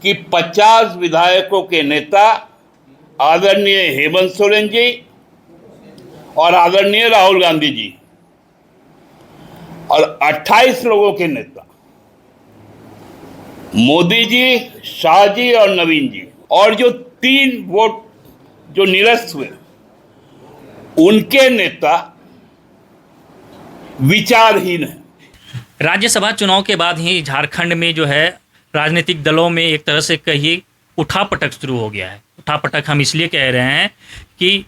कि 50 विधायकों के नेता आदरणीय हेमंत सोरेन जी और आदरणीय राहुल गांधी जी और 28 लोगों के नेता मोदी जी, शाह जी और नवीन जी, और जो 3 वोट जो निरस्त हुए उनके नेता विचारहीन है। राज्यसभा चुनाव के बाद ही झारखंड में जो है राजनीतिक दलों में एक तरह से कहिए उठापटक शुरू हो गया है। उठापटक हम इसलिए कह रहे हैं कि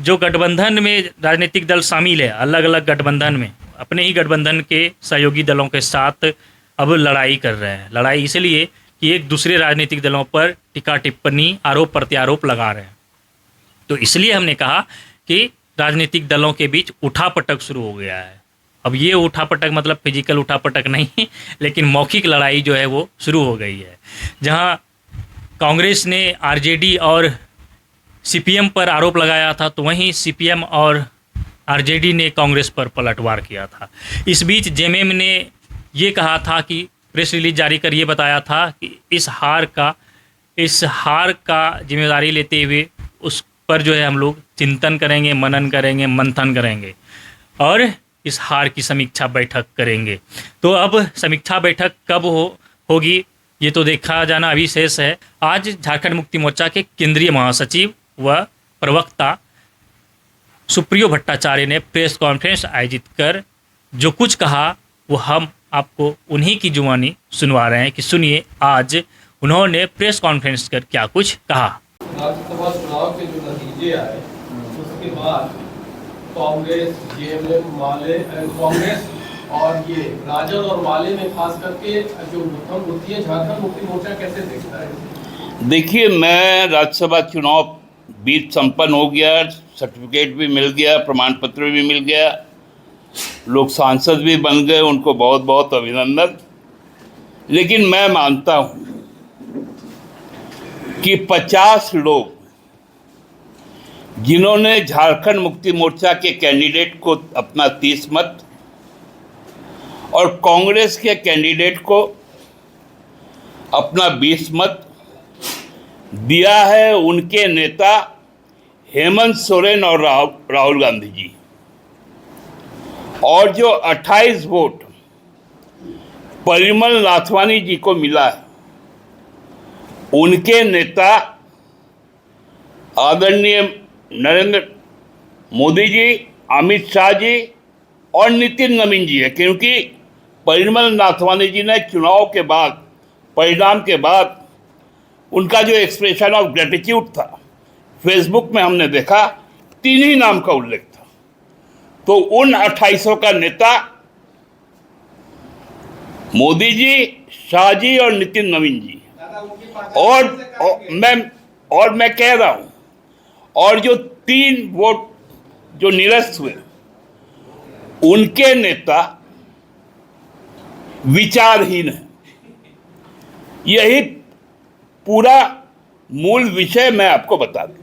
जो गठबंधन में राजनीतिक दल शामिल है, अलग अलग गठबंधन में अपने ही गठबंधन के सहयोगी दलों के साथ अब लड़ाई कर रहे हैं। लड़ाई इसलिए कि एक दूसरे राजनीतिक दलों पर टीका टिप्पणी, आरोप प्रत्यारोप लगा रहे हैं। तो इसलिए हमने कहा कि राजनीतिक दलों के बीच उठापटक शुरू हो गया है। अब ये उठापटक मतलब फिजिकल उठापटक नहीं, लेकिन मौखिक लड़ाई जो है वो शुरू हो गई है, जहां कांग्रेस ने आरजेडी और सीपीएम पर आरोप लगाया था, तो वहीं सीपीएम और आरजेडी ने कांग्रेस पर पलटवार किया था। इस बीच जेएमएम ने ये कहा था कि प्रेस रिलीज जारी कर ये बताया था कि इस हार का जिम्मेदारी लेते हुए उस पर जो है हम लोग चिंतन करेंगे, मनन करेंगे, मंथन करेंगे और इस हार की समीक्षा बैठक करेंगे। तो अब समीक्षा बैठक कब होगी ये तो देखा जाना अभी शेष है। आज झारखंड मुक्ति मोर्चा के केंद्रीय महासचिव व प्रवक्ता सुप्रियो भट्टाचार्य ने प्रेस कॉन्फ्रेंस आयोजित कर जो कुछ कहा वो हम आपको उन्हीं की जुबानी सुनवा रहे हैं कि सुनिए आज उन्होंने प्रेस कॉन्फ्रेंस कर क्या कुछ कहा। राज्यसभा चुनाव के जो नतीजे आए उसके बाद कांग्रेस, जेएमएम, माले, कांग्रेस और ये राजद और माले में खास करके जो मुठभेड़ होती है, झारखंड मुक्ति मोर्चा कैसे देखता है? देखिए, मैं राज्यसभा चुनाव बीत संपन्न हो गया, सर्टिफिकेट भी मिल गया, प्रमाण पत्र भी मिल गया, लोग सांसद भी बन गए, उनको बहुत बहुत अभिनंदन। लेकिन मैं मानता हूं कि 50 लोग जिन्होंने झारखंड मुक्ति मोर्चा के कैंडिडेट को अपना 30 मत और कांग्रेस के कैंडिडेट को अपना 20 मत दिया है, उनके नेता हेमंत सोरेन और राहुल गांधी जी, और जो 28 वोट परिमल नाथवानी जी को मिला है उनके नेता आदरणीय नरेंद्र मोदी जी, अमित शाह जी और नितिन नवीन जी है। क्योंकि परिमल नाथवानी जी ने चुनाव के बाद, परिणाम के बाद उनका जो एक्सप्रेशन ऑफ ग्रेटिट्यूड था फेसबुक में हमने देखा, 3 ही नाम का उल्लेख था। तो उन 28 का नेता मोदी जी, शाह जी और नितिन नवीन जी, और मैं कह रहा हूं, और जो 3 वोट जो निरस्त हुए उनके नेता विचारहीन है। यही पूरा मूल विषय मैं आपको बता दूं।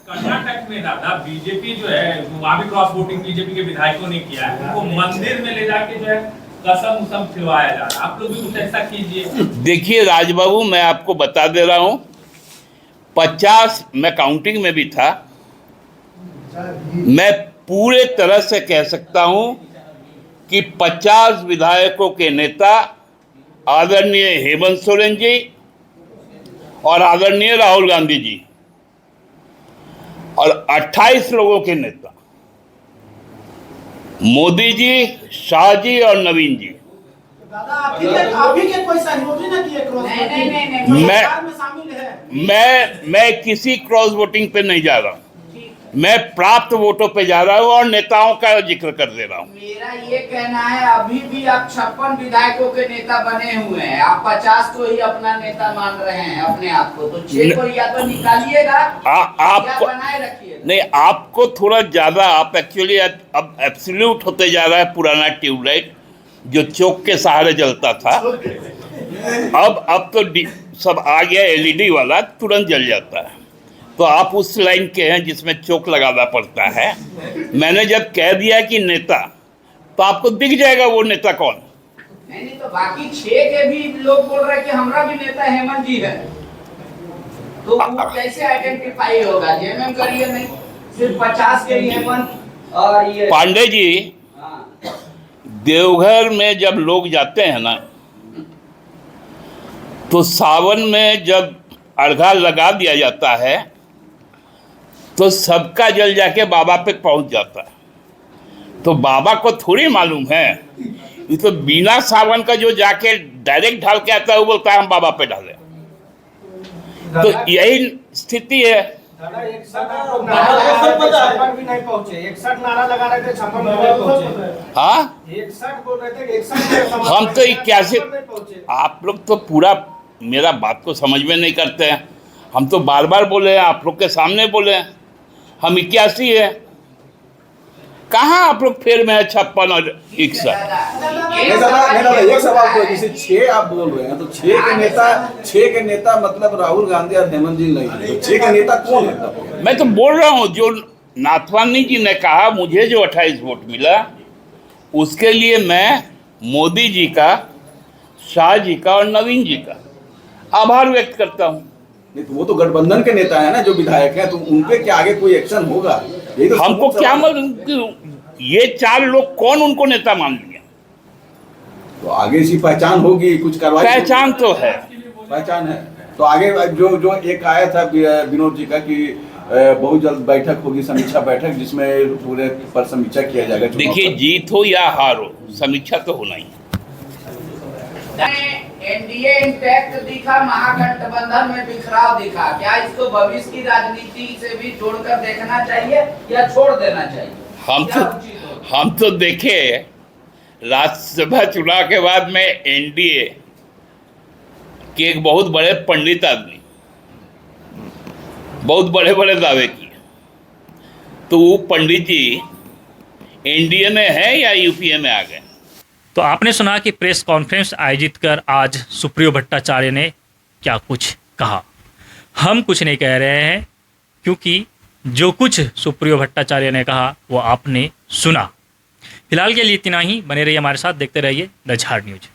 कर्नाटक में दादा बीजेपी जो है वहाँ भी क्रॉस वोटिंग बीजेपी के विधायकों ने किया है, उनको मंदिर में ले जाके जो है कसम उसम खिलवाया जा रहा है। आप लोग भी कुछ ऐसा कीजिए। देखिए राजबाबू, मैं आपको बता दे रहा हूं, 50, मैं काउंटिंग में भी था, मैं पूरे तरह से कह सकता हूं कि 50 विधायकों के नेता आदरणीय हेमंत सोरेन जी और आदरणीय राहुल गांधी जी और 28 लोगों के नेता मोदी जी, शाह जी और नवीन जी। दादा आप ही के कोई सहयोगी ना किए क्रॉस वोटिंग? मैं किसी क्रॉस वोटिंग पे नहीं जा रहा हूं, मैं प्राप्त वोटों पे जा रहा हूं और नेताओं का जिक्र कर दे रहा हूं। मेरा ये कहना है अभी भी आप 56 विधायकों के नेता बने हुए हैं, आप 50 को ही अपना नेता मान रहे हैं अपने आप को, तो 6 को या तो निकालिएगा या बनाए रखिए। नहीं, आपको थोड़ा ज्यादा, आप एक्चुअली अब एब्सोल्यूट होते जा रहा है पुराना ट्यूबलाइट जो चौक के सहारे जलता था, अब तो सब आ गया एलईडी वाला, तुरंत जल जाता है। तो आप उस लाइन के हैं जिसमें चौक लगाना पड़ता है। मैंने जब कह दिया कि नेता तो आपको दिख जाएगा वो नेता कौन। नहीं तो बाकी 6 के भी लोग बोल रहे हैं कि हमारा भी नेता हेमंत जी है, तो वो कैसे आइडेंटिफाई होगा? जेएमएम करिए नहीं, सिर्फ 50 के ही हेमंत और ये पांडे जी, हाँ। देवघर में जब लोग जाते हैं ना, तो सावन में जब अर्घा लगा दिया जाता है तो सबका जल जाके बाबा पे पहुंच जाता है। तो बाबा को थोड़ी मालूम है, ये तो बिना सावन का जो जाके डायरेक्ट ढाल के आता है वो बोलता है हम बाबा पे डाले। तो यही स्थिति है। दादा 61 भी नहीं पहुंचे, 61 नारा लगा रहे थे, 56 भी नहीं पहुंचे। हाँ, 61 बोल रहे थे, 61 हम तो 81 नहीं पहुंचे। आप लोग तो पूरा मेरा बात को समझ में नहीं करते हैं। हम तो बार बार बोले हैं, आप लोग के सामने बोले हैं हम 81 है। कहाँ आप लोग फेर में है 56 और 61? नहीं दादा, एक सवाल तो जैसे 6 आप बोल रहे हैं, तो 6 के नेता मतलब राहुल गांधी और हेमंत जी नहीं, तो 6 के नेता कौन है? मैं तो बोल रहा हूँ, जो नाथवानी जी ने कहा मुझे जो 28 वोट मिला, उसके लिए मैं मोदी जी का, शाह जी का और नवीन जी का आभार व्यक्त करता हूँ। नहीं तो वो तो गठबंधन के नेता है ना, जो विधायक है, तो उनपे क्या आगे कोई एक्शन होगा? यही तो हमको क्या मालूम कि ये 4 लोग कौन उनको नेता मान लिया। तो आगे इसी पहचान होगी, कुछ कार्रवाई पहचान तो है। पहचान है तो आगे जो एक आया था विनोद जी का कि बहुत जल्द बैठक होगी, समीक्षा बैठक, जिसमें पूरे पर समीक्षा किया जाएगा। देखिए, जीत हो या हार हो, समीक्षा तो होना ही है। एनडीए इंटैक्ट दिखा, महागठबंधन में बिखराव दिखा, क्या इसको भविष्य की राजनीति से भी जोड़कर देखना चाहिए या छोड़ देना चाहिए? हम तो देखे राज्यसभा चुनाव के बाद में एनडीए के एक बहुत बड़े पंडित आदमी बहुत बड़े बड़े दावे किए, तो वो पंडित जी एनडीए में है या यूपीए में आ गए? तो आपने सुना कि प्रेस कॉन्फ्रेंस आयोजित कर आज सुप्रियो भट्टाचार्य ने क्या कुछ कहा। हम कुछ नहीं कह रहे हैं, क्योंकि जो कुछ सुप्रियो भट्टाचार्य ने कहा वो आपने सुना। फिलहाल के लिए इतना ही। बने रहिए हमारे साथ, देखते रहिए द झाड़ न्यूज।